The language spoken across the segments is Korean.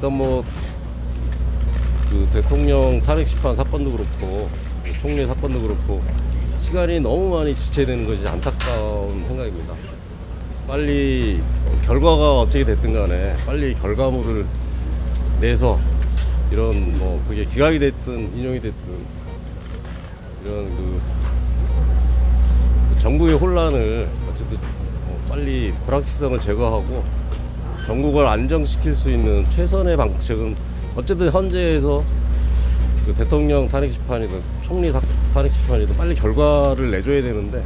일단 뭐 그 대통령 탄핵 심판 사건도 그렇고 총리 사건도 그렇고 시간이 너무 많이 지체되는 것이 안타까운 생각입니다. 빨리 결과가 어떻게 됐든 간에 빨리 결과물을 내서 이런 뭐 그게 기각이 됐든 인용이 됐든 이런 그 전국의 혼란을 어쨌든 빨리 불확실성을 제거하고 전국을 안정시킬 수 있는 최선의 방책은 어쨌든 현재에서 그 대통령 탄핵 심판이든 총리 탄핵 심판이든 빨리 결과를 내줘야 되는데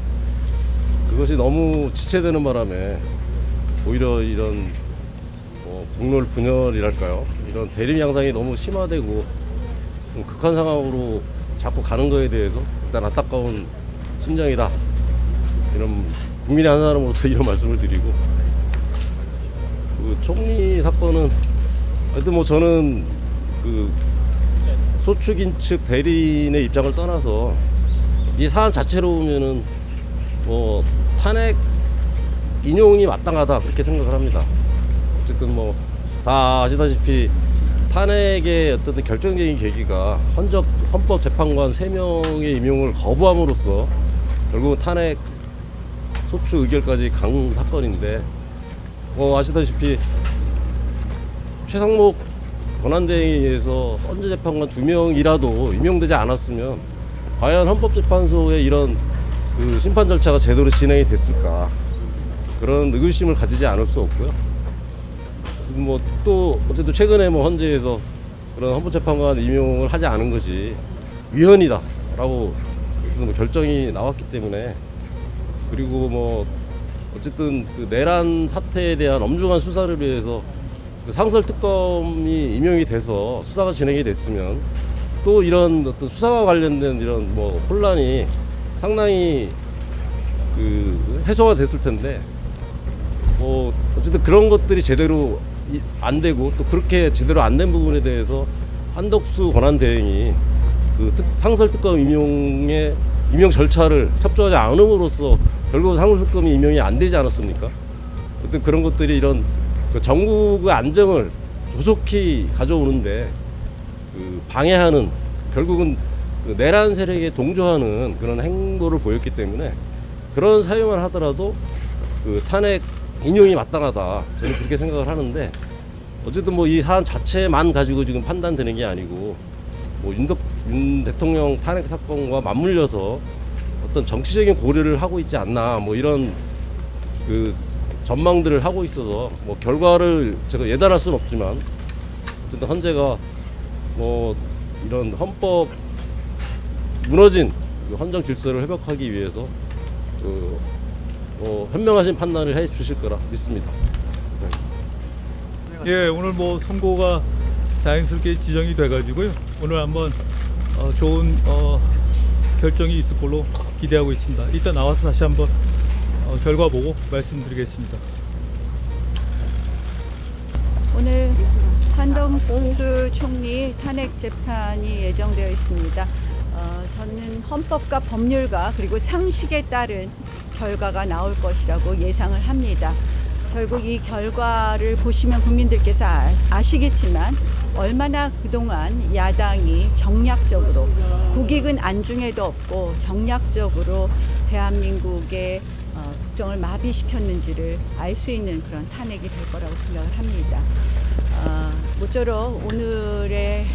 그것이 너무 지체되는 바람에 오히려 이런 뭐 국론 분열이랄까요? 이런 대립 양상이 너무 심화되고 좀 극한 상황으로 자꾸 가는 거에 대해서 일단 안타까운 심정이다. 이런 국민의 한 사람으로서 이런 말씀을 드리고 그 총리 사건은 하여튼 뭐 저는 그 소축인 측 대리인의 입장을 떠나서 이 사안 자체로 보면은 뭐 탄핵 인용이 마땅하다 그렇게 생각을 합니다. 어쨌든 뭐 다 아시다시피 탄핵의 어떤 결정적인 계기가 헌법재판관 3명의 임용을 거부함으로써 결국은 탄핵 소추 의결까지 간 사건인데 아시다시피 최상목 권한대행에 의해서 헌재재판관 2명이라도 임용되지 않았으면 과연 헌법재판소의 이런 그 심판 절차가 제대로 진행이 됐을까 그런 의구심을 가지지 않을 수 없고요. 뭐 또 어쨌든 최근에 뭐 헌재에서 그런 헌법재판관 임용을 하지 않은 것이 위헌이다라고 뭐 결정이 나왔기 때문에 그리고 뭐 어쨌든 그 내란 사태에 대한 엄중한 수사를 위해서 그 상설특검이 임용이 돼서 수사가 진행이 됐으면 또 이런 어떤 수사와 관련된 이런 뭐 혼란이 상당히 그 해소가 됐을 텐데 뭐 어쨌든 그런 것들이 제대로 안 되고 또 그렇게 제대로 안 된 부분에 대해서 한덕수 권한대행이 그 상설특검 임용 절차를 협조하지 않음으로써 결국 상설특검이 임용이 안 되지 않았습니까? 어떤 그런 것들이 이런 그 전국의 안정을 조속히 가져오는데 그 방해하는 결국은 그 내란 세력에 동조하는 그런 행보를 보였기 때문에 그런 사유만 하더라도 그 탄핵 인용이 마땅하다 저는 그렇게 생각을 하는데 어쨌든 뭐 이 사안 자체만 가지고 지금 판단되는 게 아니고 뭐 윤 대통령 탄핵 사건과 맞물려서 어떤 정치적인 고려를 하고 있지 않나 뭐 이런 그 전망들을 하고 있어서 뭐 결과를 제가 예단할 수는 없지만 어쨌든 헌재가 뭐 이런 헌법 무너진 그 헌정 질서를 회복하기 위해서 그 현명하신 판단을 해 주실 거라 믿습니다. 예, 오늘 뭐 선고가 다행스럽게 지정이 돼가지고요. 오늘 한번 좋은 결정이 있을 걸로 기대하고 있습니다. 이따 나와서 다시 한번 결과 보고 말씀드리겠습니다. 오늘 한덕수 총리 탄핵 재판이 예정되어 있습니다. 저는 헌법과 법률과 그리고 상식에 따른 결과가 나올 것이라고 예상을 합니다. 결국 이 결과를 보시면 국민들께서 아시겠지만 얼마나 그동안 야당이 정략적으로 국익은 안중에도 없고 정략적으로 대한민국의 국정을 마비시켰는지를 알 수 있는 그런 탄핵이 될 거라고 생각을 합니다. 모쪼록 오늘의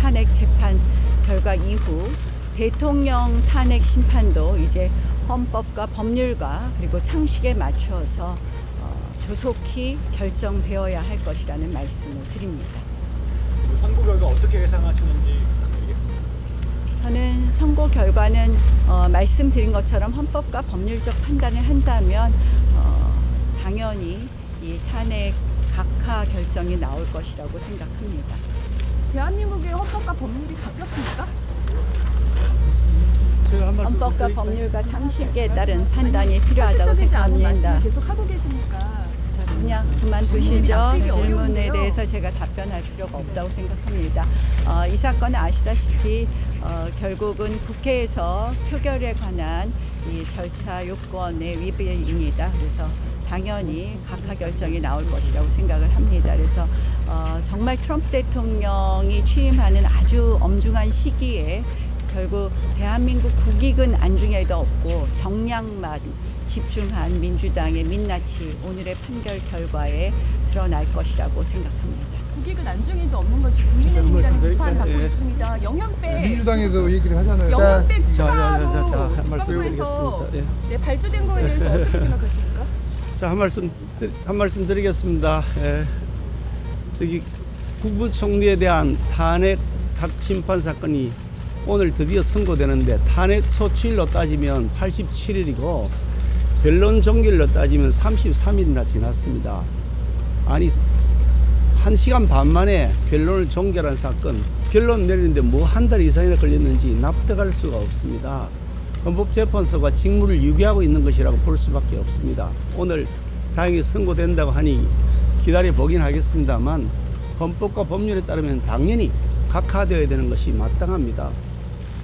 탄핵 재판 결과 이후 대통령 탄핵 심판도 이제 헌법과 법률과 그리고 상식에 맞추어서 조속히 결정되어야 할 것이라는 말씀을 드립니다. 선고 결과 어떻게 예상하시는지 부탁드리겠습니다. 저는 선고 결과는 말씀드린 것처럼 헌법과 법률적 판단을 한다면 당연히 이 탄핵 각하 결정이 나올 것이라고 생각합니다. 대한민국의 헌법과 법률이 바뀌었습니까? 헌법과 법률과 상식에 따른 판단이 필요하다고 생각합니다. 계속 하고 계시니까 그냥 그만두시죠. 질문에 대해서 제가 답변할 필요가 없다고 생각합니다. 이 사건은 아시다시피 결국은 국회에서 표결에 관한 이 절차 요건의 위배입니다. 그래서 당연히 각하 결정이 나올 것이라고 생각을 합니다. 그래서 정말 트럼프 대통령이 취임하는 아주 엄중한 시기에 결국 대한민국 국익은 안중에도 없고 정량만 집중한 민주당의 민낯이 오늘의 판결 결과에 드러날 것이라고 생각합니다. 국익은 안중에도 없는 건지 국민의힘이라는 비판 받고 있습니다. 영연백 민주당에서 얘기를 하잖아요. 영연백 자, 추가로 한 말씀 국방부에서 드리겠습니다. 네, 발주된 거에 대해서 어떻게 생각하십니까? 자, 한 말씀 드리겠습니다. 저기 국무총리에 대한 탄핵 심판 사건이 오늘 드디어 선고되는데 탄핵 소추일로 따지면 87일이고 변론 종결로 따지면 33일이나 지났습니다. 아니 1시간 반 만에 변론을 종결한 사건, 결론 내리는데 뭐 한 달 이상이나 걸렸는지 납득할 수가 없습니다. 헌법재판소가 직무를 유기하고 있는 것이라고 볼 수밖에 없습니다. 오늘 다행히 선고된다고 하니 기다려 보긴 하겠습니다만 헌법과 법률에 따르면 당연히 각하되어야 되는 것이 마땅합니다.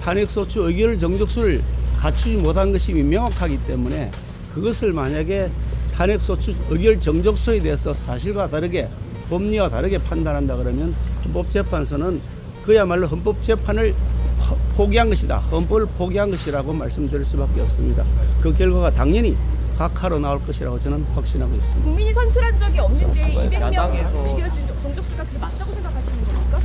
탄핵소추 의결 정족수를 갖추지 못한 것이 명확하기 때문에 그것을 만약에 탄핵소추 의결 정족수에 대해서 사실과 다르게 법리와 다르게 판단한다 그러면 헌법재판소는 그야말로 헌법재판을 포기한 것이다. 헌법을 포기한 것이라고 말씀드릴 수밖에 없습니다. 그 결과가 당연히 각하로 나올 것이라고 저는 확신하고 있습니다. 국민이 선출한 적이 없는데 200명 의결 정족수가 그게 맞다고 생각하시는 겁니까?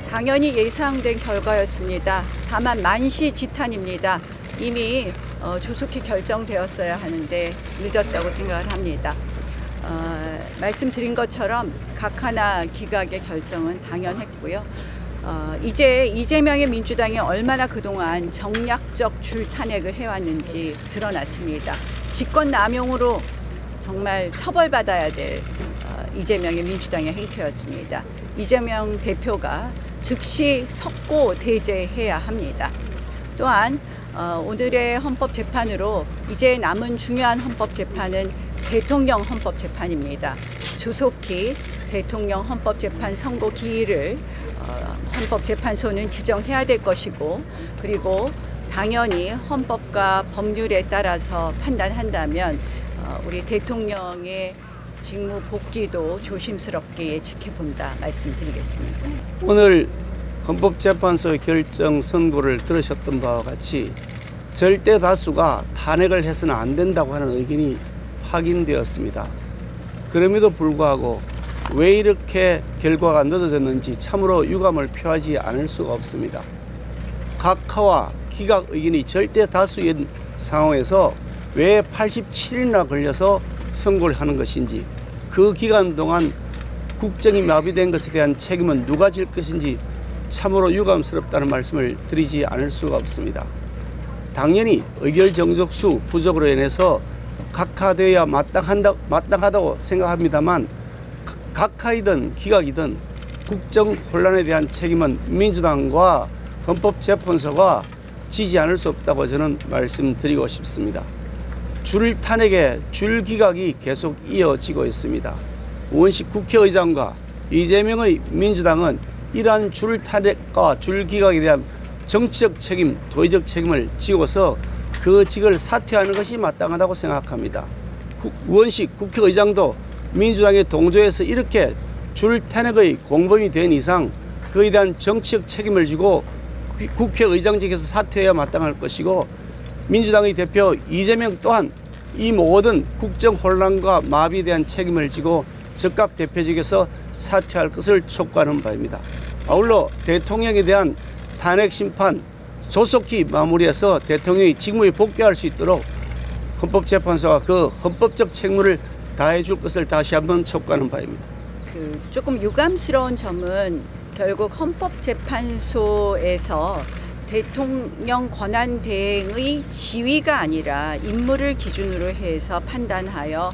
당연히 예상된 결과였습니다. 다만 만시지탄입니다. 이미 조속히 결정되었어야 하는데 늦었다고 생각을 합니다. 말씀드린 것처럼 각하나 기각의 결정은 당연했고요. 이제 이재명의 민주당이 얼마나 그동안 정략적 줄탄핵을 해왔는지 드러났습니다. 직권남용으로 정말 처벌받아야 될 이재명의 민주당의 행태였습니다. 이재명 대표가 즉시 석고 대제해야 합니다. 또한 오늘의 헌법재판으로 이제 남은 중요한 헌법재판은 대통령 헌법재판입니다. 조속히 대통령 헌법재판 선고 기일을 헌법재판소는 지정해야 될 것이고, 그리고 당연히 헌법과 법률에 따라서 판단한다면 우리 대통령의 직무 복귀도 조심스럽게 예측해본다 말씀드리겠습니다. 오늘 헌법재판소의 결정 선고를 들으셨던 바와 같이 절대 다수가 탄핵을 해서는 안 된다고 하는 의견이 확인되었습니다. 그럼에도 불구하고 왜 이렇게 결과가 늦어졌는지 참으로 유감을 표하지 않을 수가 없습니다. 각하와 기각 의견이 절대 다수인 상황에서 왜 87일이나 걸려서 선고를 하는 것인지, 그 기간 동안 국정이 마비된 것에 대한 책임은 누가 질 것인지 참으로 유감스럽다는 말씀을 드리지 않을 수가 없습니다. 당연히 의결 정족수 부족으로 인해서 각하되어야 마땅하다고 생각합니다만, 각하이든 기각이든 국정 혼란에 대한 책임은 민주당과 헌법재판소가 지지 않을 수 없다고 저는 말씀드리고 싶습니다. 줄 탄핵의 줄 기각이 계속 이어지고 있습니다. 원식 국회의장과 이재명의 민주당은 이러한 줄 탄핵과 줄 기각에 대한 정치적 책임, 도의적 책임을 지고서 그 직을 사퇴하는 것이 마땅하다고 생각합니다. 원식 국회의장도 민주당의 동조에서 이렇게 줄 탄핵의 공범이 된 이상 그에 대한 정치적 책임을 지고 국회의장직에서 사퇴해야 마땅할 것이고, 민주당의 대표 이재명 또한 이 모든 국정 혼란과 마비에 대한 책임을 지고 즉각 대표직에서 사퇴할 것을 촉구하는 바입니다. 아울러 대통령에 대한 탄핵 심판 조속히 마무리해서 대통령이 직무에 복귀할 수 있도록 헌법재판소가 그 헌법적 책무를 다해 줄 것을 다시 한번 촉구하는 바입니다. 조금 유감스러운 점은 결국 헌법재판소에서 대통령 권한 대행의 지위가 아니라 임무를 기준으로 해서 판단하여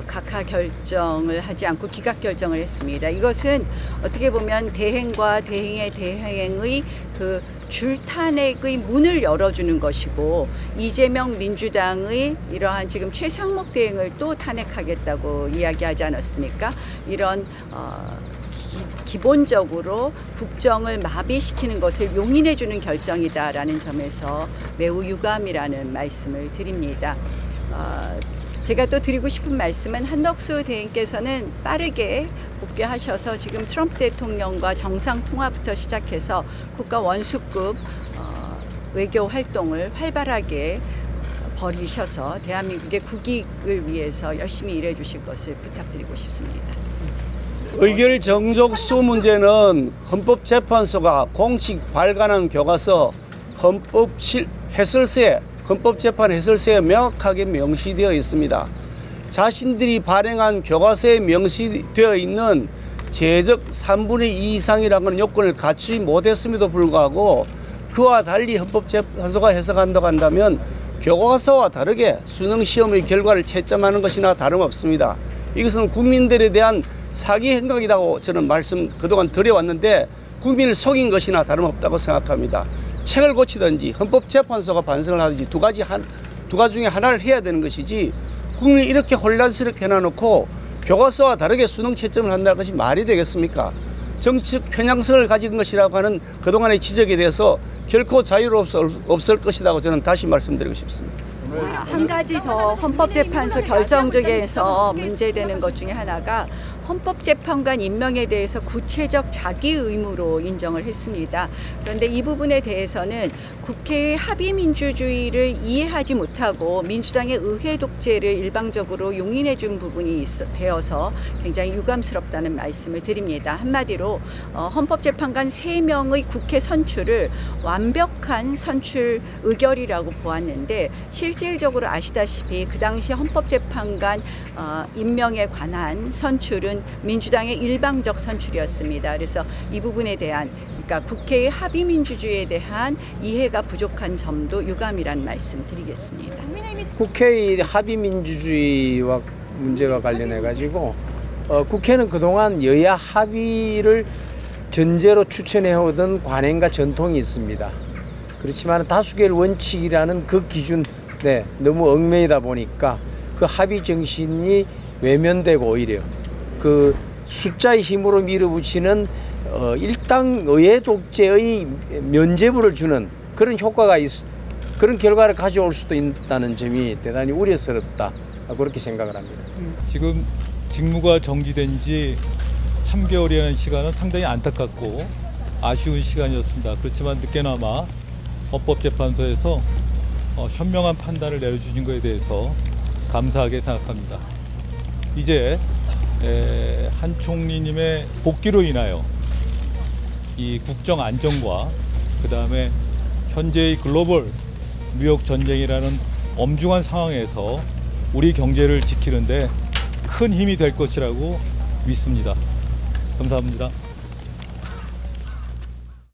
각하 결정을 하지 않고 기각 결정을 했습니다. 이것은 어떻게 보면 대행과 대행의 대행의 그 줄탄핵의 문을 열어주는 것이고, 이재명 민주당의 이러한 지금 최상목 대행을 또 탄핵하겠다고 이야기하지 않았습니까? 이런 기본적으로 국정을 마비시키는 것을 용인해주는 결정이다라는 점에서 매우 유감이라는 말씀을 드립니다. 제가 또 드리고 싶은 말씀은 한덕수 대행께서는 빠르게 복귀하셔서 지금 트럼프 대통령과 정상통화부터 시작해서 국가 원수급 외교 활동을 활발하게 벌이셔서 대한민국의 국익을 위해서 열심히 일해 주실 것을 부탁드리고 싶습니다. 의결 정족수 문제는 헌법재판소가 공식 발간한 교과서 헌법재판 해설서에 명확하게 명시되어 있습니다. 자신들이 발행한 교과서에 명시되어 있는 제적 3분의 2 이상이라는 요건을 갖추지 못했음에도 불구하고 그와 달리 헌법재판소가 해석한다고 한다면 교과서와 다르게 수능시험의 결과를 채점하는 것이나 다름없습니다. 이것은 국민들에 대한 사기 행각이라고 저는 말씀 그동안 드려왔는데 국민을 속인 것이나 다름없다고 생각합니다. 책을 고치든지 헌법재판소가 반성을 하든지 두 가지 중에 하나를 해야 되는 것이지, 국민을 이렇게 혼란스럽게 해놔놓고 교과서와 다르게 수능 채점을 한다는 것이 말이 되겠습니까? 정치적 편향성을 가진 것이라고 하는 그동안의 지적에 대해서 결코 자유롭을 것이라고 저는 다시 말씀드리고 싶습니다. 한 가지 더 헌법재판소 결정 중에서 문제되는 것 중에 하나가 헌법재판관 임명에 대해서 구체적 자기 의무로 인정을 했습니다. 그런데 이 부분에 대해서는 국회의 합의민주주의를 이해하지 못하고 민주당의 의회 독재를 일방적으로 용인해 준 부분이 되어서 굉장히 유감스럽다는 말씀을 드립니다. 한마디로 헌법재판관 3명의 국회 선출을 완벽한 선출 의결이라고 보았는데, 실질적으로 아시다시피 그 당시 헌법재판관 임명에 관한 선출은 민주당의 일방적 선출이었습니다. 그래서 이 부분에 대한, 그러니까 국회의 합의민주주의에 대한 이해가 부족한 점도 유감이라는 말씀 드리겠습니다. 국회의 합의민주주의와 문제와 관련해 가지고 국회는 그동안 여야 합의를 전제로 추천해오던 관행과 전통이 있습니다. 그렇지만 다수결 원칙이라는 그 기준에 너무 얽매이다 보니까 그 합의 정신이 외면되고 오히려 그 숫자의 힘으로 밀어붙이는 일당 의회 독재의 면죄부를 주는 그런 효과가 그런 결과를 가져올 수도 있다는 점이 대단히 우려스럽다, 그렇게 생각을 합니다. 지금 직무가 정지된 지 3개월이라는 시간은 상당히 안타깝고 아쉬운 시간이었습니다. 그렇지만 늦게나마 헌법재판소에서 현명한 판단을 내려주신 것에 대해서 감사하게 생각합니다. 이제 한 총리님의 복귀로 인하여 이 국정 안정과 그 다음에 현재의 글로벌 무역 전쟁이라는 엄중한 상황에서 우리 경제를 지키는데 큰 힘이 될 것이라고 믿습니다. 감사합니다.